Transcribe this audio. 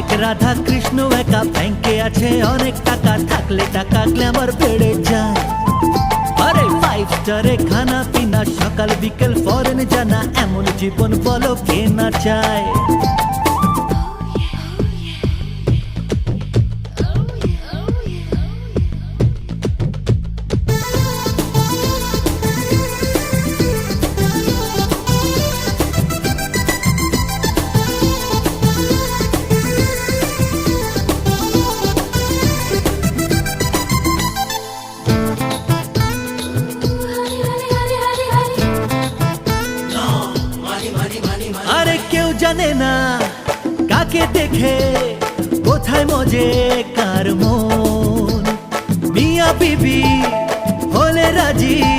অনেক রাধা কৃষ্ণ একা, ব্যাংকে আছে অনেক টাকা, থাকলে টাকা গ্ল্যামার বেড়ে যায়। আরে 5 স্টারে খানা পিনা, সকাল বিকেল ফরেন জানা, এমন জীবন বলো কে না চায়। আরে কেউ জানে না কাকে দেখে কোথায় মজে কার মন, মিয়া বিবি হলে রাজি।